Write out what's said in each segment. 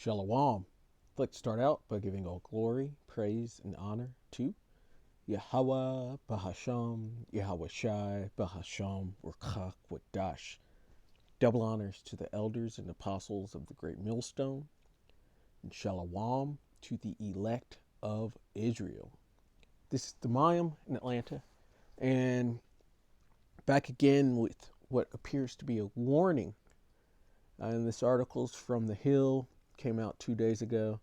Shalom. I'd like to start out by giving all glory, praise, and honor to Yahweh Bahasham, Yahweh Shai Bahasham, Rakach Wadash. Double honors to the elders and apostles of the great millstone, and Shalom to the elect of Israel. This is the Mayim in Atlanta, and back again with what appears to be a warning. And this article's from The Hill, came out 2 days ago,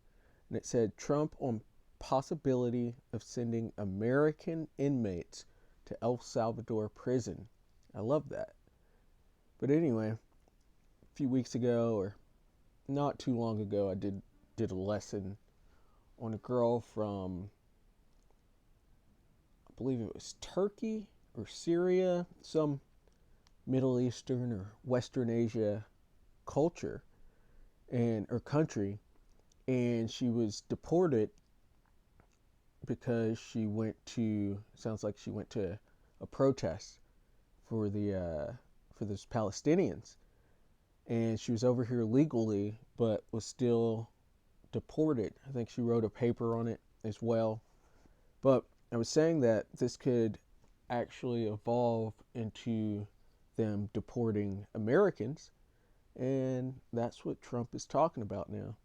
and it said Trump on possibility of sending American inmates to El Salvador prison. I love that. But anyway, a few weeks ago, or not too long ago, I did a lesson on a girl from, I believe it was Turkey or Syria, some Middle Eastern or Western Asia culture or country, and she was deported because she went to, sounds like she went to a protest for those Palestinians, and she was over here legally but was still deported. I think she wrote a paper on it as well. But I was saying that this could actually evolve into them deporting Americans, and that's what Trump is talking about now.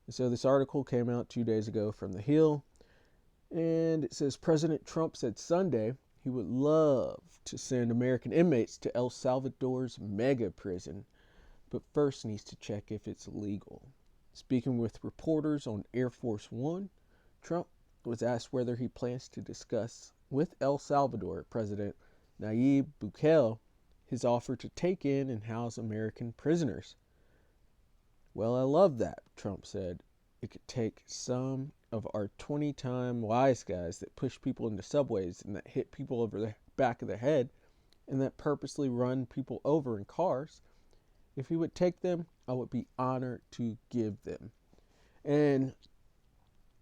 And so this article came out 2 days ago from The Hill, and it says President Trump said Sunday he would love to send American inmates to El Salvador's mega prison, but first needs to check if it's legal. Speaking with reporters on Air Force One, Trump was asked whether he plans to discuss with El Salvador President Nayib Bukele his offer to take in and house American prisoners. Well, I love that, Trump said. It could take some of our 20-time wise guys that push people into subways and that hit people over the back of the head and that purposely run people over in cars. If he would take them, I would be honored to give them. And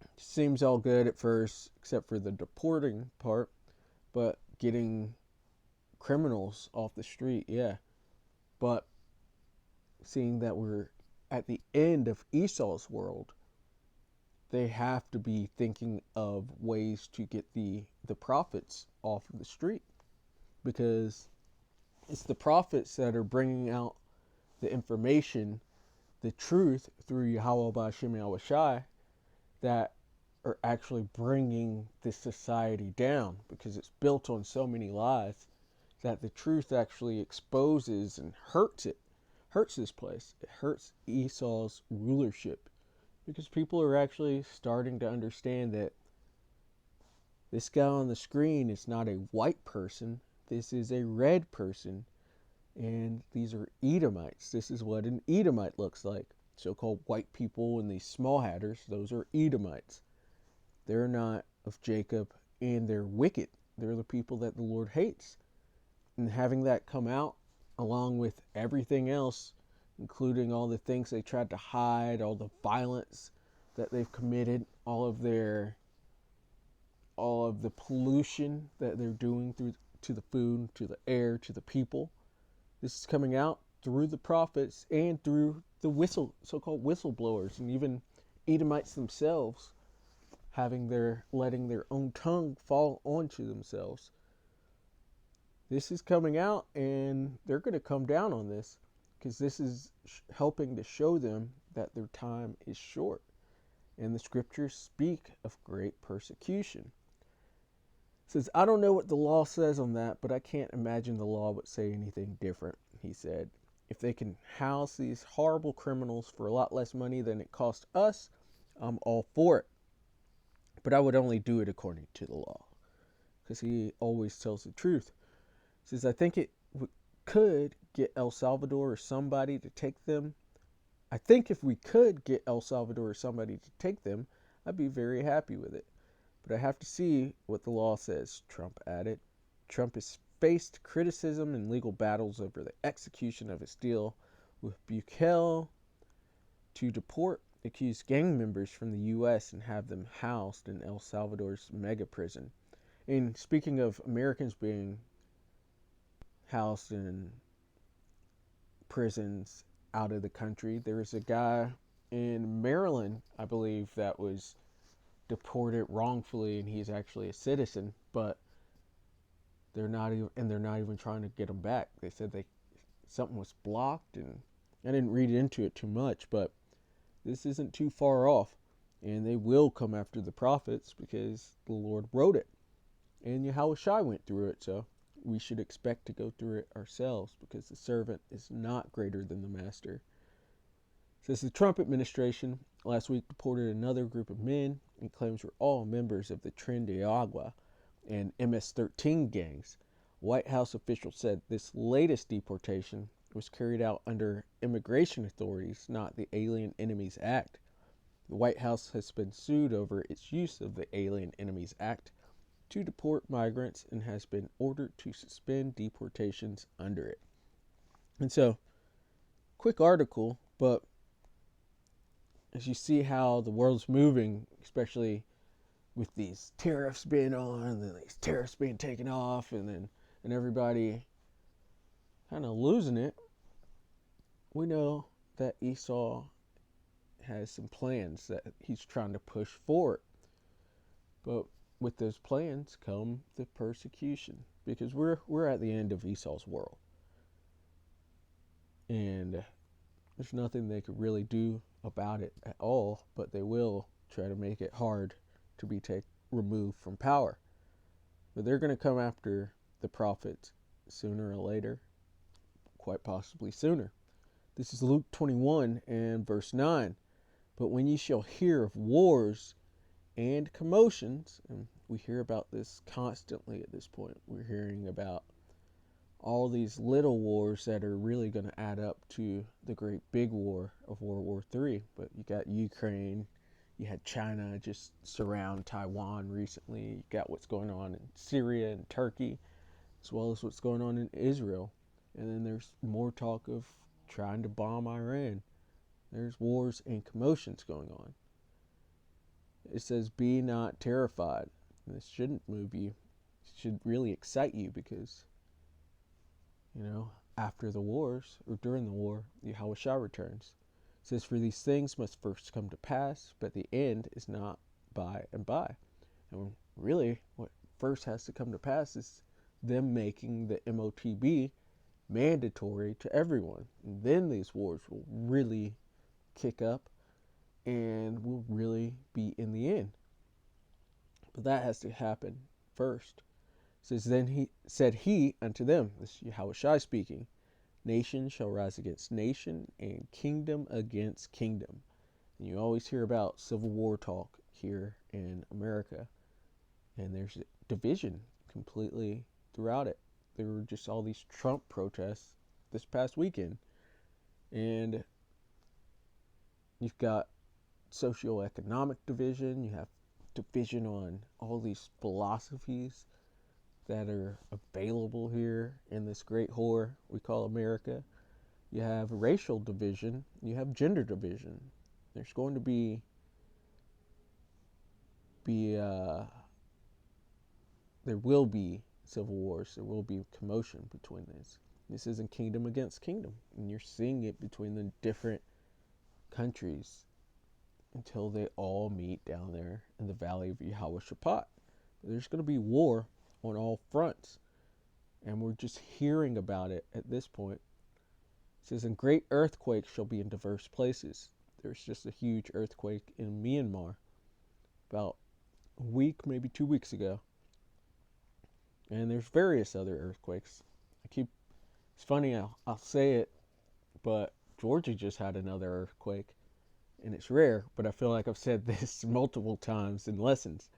it seems all good at first, except for the deporting part, but getting criminals off the street, yeah. But seeing that we're at the end of Esau's world, they have to be thinking of ways to get the prophets off of the street, because it's the prophets that are bringing out the information, the truth through Yahweh Ba'Shem Yahweh Shai, that are actually bringing this society down, because it's built on so many lies that the truth actually exposes and hurts this place. It hurts Esau's rulership, because people are actually starting to understand that this guy on the screen is not a white person. This is a red person, and these are Edomites. This is what an Edomite looks like. So-called white people and these small hatters, those are Edomites. They're not of Jacob, and they're wicked. They're the people that the Lord hates. And having that come out, along with everything else, including all the things they tried to hide, all the violence that they've committed, all of the pollution that they're doing to the food, to the air, to the people. This is coming out through the prophets and through the so-called whistleblowers, and even Edomites themselves letting their own tongue fall onto themselves. This is coming out, and they're going to come down on this, because this is helping to show them that their time is short. And the scriptures speak of great persecution. It says, I don't know what the law says on that, but I can't imagine the law would say anything different, he said. If they can house these horrible criminals for a lot less money than it cost us, I'm all for it. But I would only do it according to the law, because he always tells the truth. He says, I think it could get El Salvador or somebody to take them. I think if we could get El Salvador or somebody to take them, I'd be very happy with it. But I have to see what the law says, Trump added. Trump has faced criticism and legal battles over the execution of his deal with Bukele to deport accused gang members from the U.S. and have them housed in El Salvador's mega prison. And speaking of Americans being housed in prisons out of the country, there was a guy in Maryland, I believe, that was deported wrongfully, and he's actually a citizen, but they're not even trying to get him back. They said something was blocked, and I didn't read into it too much, but this isn't too far off, and they will come after the prophets because the Lord wrote it, and Yahushua went through it, so we should expect to go through it ourselves because the servant is not greater than the master. It says the Trump administration last week deported another group of men and claims were all members of the Tren de Agua and MS-13 gangs. White House officials said this latest deportation was carried out under immigration authorities, not the Alien Enemies Act. The White House has been sued over its use of the Alien Enemies Act to deport migrants and has been ordered to suspend deportations under it. And so, quick article, but as you see how the world's moving, especially with these tariffs being on, and then these tariffs being taken off, and everybody kind of losing it, we know that Esau has some plans that he's trying to push forward. But with those plans come the persecution, because we're at the end of Esau's world, and there's nothing they could really do about it at all, but they will try to make it hard to be removed from power. But they're going to come after the prophets sooner or later, quite possibly sooner. This is Luke 21 and verse 9. But when ye shall hear of wars and commotions, and we hear about this constantly at this point, we're hearing about all these little wars that are really going to add up to the great big war of World War III. But you got Ukraine, you had China just surround Taiwan recently, you got what's going on in Syria and Turkey, as well as what's going on in Israel. And then there's more talk of trying to bomb Iran. There's wars and commotions going on. It says, be not terrified. And this shouldn't move you. It should really excite you because, after the wars, or during the war, Yahushua returns. It says, for these things must first come to pass, but the end is not by and by. And really, what first has to come to pass is them making the MOTB mandatory to everyone. And then these wars will really kick up and will really be in the end. But that has to happen first. It says, then said he unto them, this is Yahushua speaking, nation shall rise against nation and kingdom against kingdom. And you always hear about civil war talk here in America. And there's division completely throughout it. There were just all these Trump protests this past weekend. And you've got socioeconomic division. You have division on all these philosophies that are available here in this great whore we call America. You have racial division. You have gender division. There's going to be there will be civil wars. There will be commotion between these. This isn't kingdom against kingdom, and you're seeing it between the different countries until they all meet down there in the valley of Yehoshaphat. There's going to be war on all fronts, and we're just hearing about it at this point. It says, and great earthquakes shall be in diverse places. There's just a huge earthquake in Myanmar about a week, maybe 2 weeks ago. And there's various other earthquakes. It's funny, I'll say it, but Georgia just had another earthquake. And it's rare, but I feel like I've said this multiple times in lessons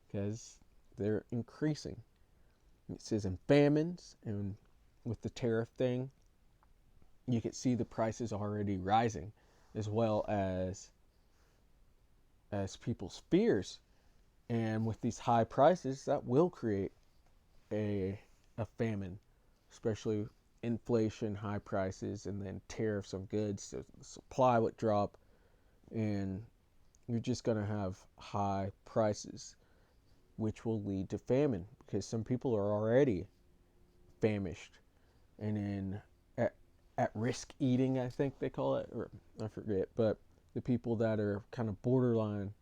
because they're increasing. It says in famines, and with the tariff thing, you can see the prices already rising, as well as people's fears. And with these high prices, that will create a famine, especially inflation, high prices, and then tariffs on goods. So the supply would drop, and you're just going to have high prices, which will lead to famine because some people are already famished and at risk eating, I think they call it, or I forget, but the people that are kind of borderline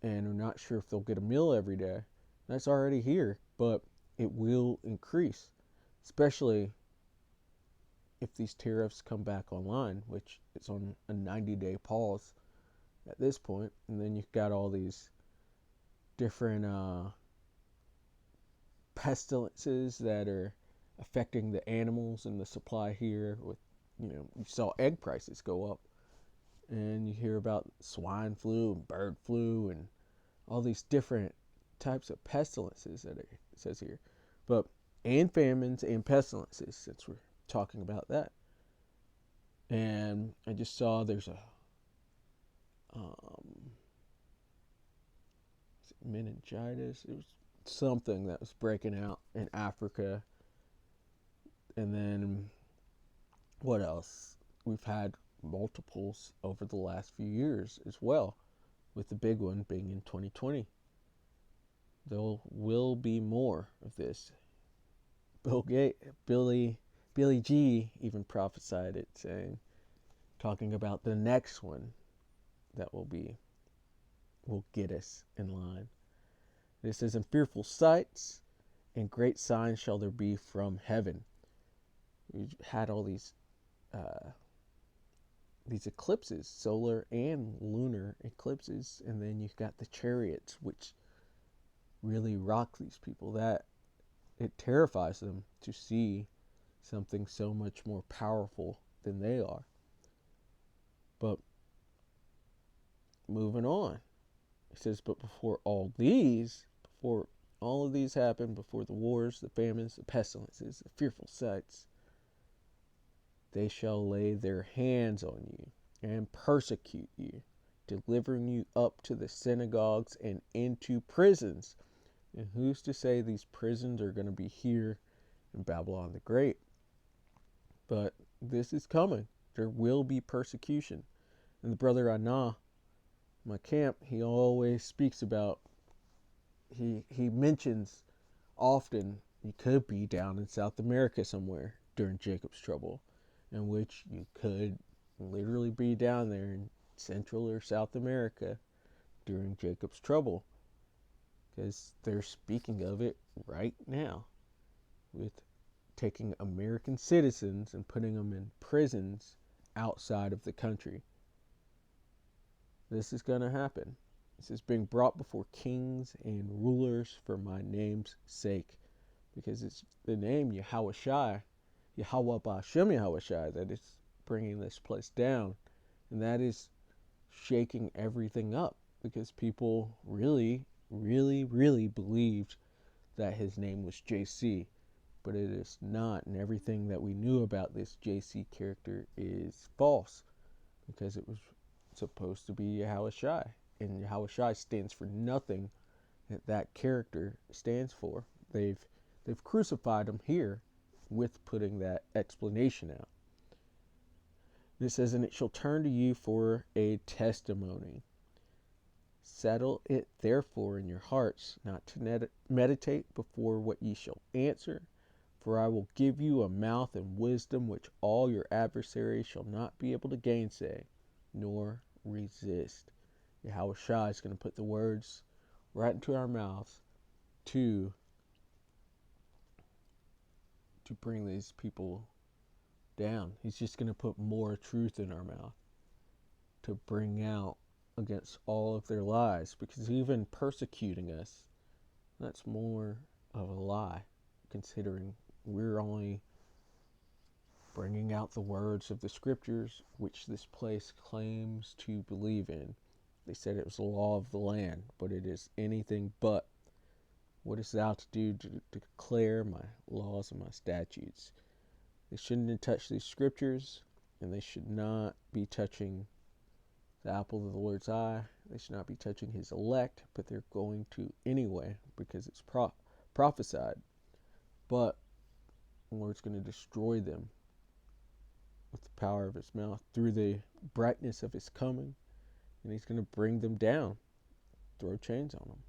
and are not sure if they'll get a meal every day. That's already here, but it will increase, especially if these tariffs come back online, which it's on a 90-day pause at this point. And then you've got all these different pestilences that are affecting the animals and the supply here. With, you saw egg prices go up, and you hear about swine flu and bird flu and all these different types of pestilences that it says here, and famines and pestilences, since we're talking about that. And I just saw there's a meningitis. It was something that was breaking out in Africa. And then what else? We've had multiples over the last few years as well, with the big one being in 2020. There will be more of this. Billy G even prophesied it, talking about the next one that will get us in line. It says, "In fearful sights and great signs shall there be from heaven." We had all these eclipses, solar and lunar eclipses, and then you've got the chariots, which really rock these people. That it terrifies them to see something so much more powerful than they are. But moving on, it says, "But before all of these happen, before the wars, the famines, the pestilences, the fearful sights, they shall lay their hands on you and persecute you, delivering you up to the synagogues and into prisons." And who's to say these prisons are going to be here in Babylon the Great? But this is coming. There will be persecution. And the brother Anna, my camp, he always speaks about, he mentions often, you could be down in South America somewhere during Jacob's trouble, in which you could literally be down there in Central or South America during Jacob's trouble, because they're speaking of it right now, with taking American citizens and putting them in prisons outside of the country. This is going to happen. This is being brought before kings and rulers for my name's sake, because it's the name Yahweh Ba'ashem Yahushai that is bringing this place down, and that is shaking everything up, because people really, really, really believed that his name was JC, but it is not, and everything that we knew about this JC character is false, because it was supposed to be Yahushai, and Yahushai stands for nothing that character stands for. They've crucified him here with putting that explanation out. It says, "And it shall turn to you for a testimony. Settle it therefore in your hearts, not to meditate before what ye shall answer. For I will give you a mouth and wisdom which all your adversaries shall not be able to gainsay, nor resist." Yahushua is going to put the words right into our mouths to bring these people down. He's just going to put more truth in our mouth to bring out against all of their lies, because even persecuting us, that's more of a lie, considering we're only bringing out the words of the scriptures, which this place claims to believe in. They said it was the law of the land, but it is anything but. What is thou to do to declare my laws and my statutes? They shouldn't touch these scriptures, and they should not be touching the apple of the Lord's eye. They should not be touching his elect, but they're going to anyway, because it's prophesied. But the Lord's going to destroy them with the power of his mouth through the brightness of his coming, and he's going to bring them down, throw chains on them.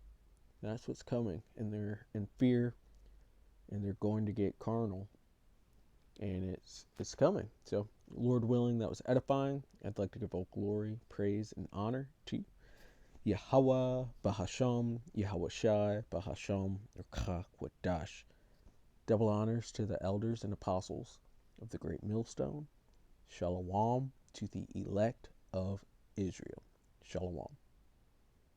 That's what's coming, and they're in fear, and they're going to get carnal. and it's coming. So, Lord willing, that was edifying. I'd like to give all glory, praise, and honor to Yahweh Bahasham, Yahweh Shai Bahasham, or Kwadash. Double honors to the elders and apostles of the great millstone. Shalom to the elect of Israel. Shalom.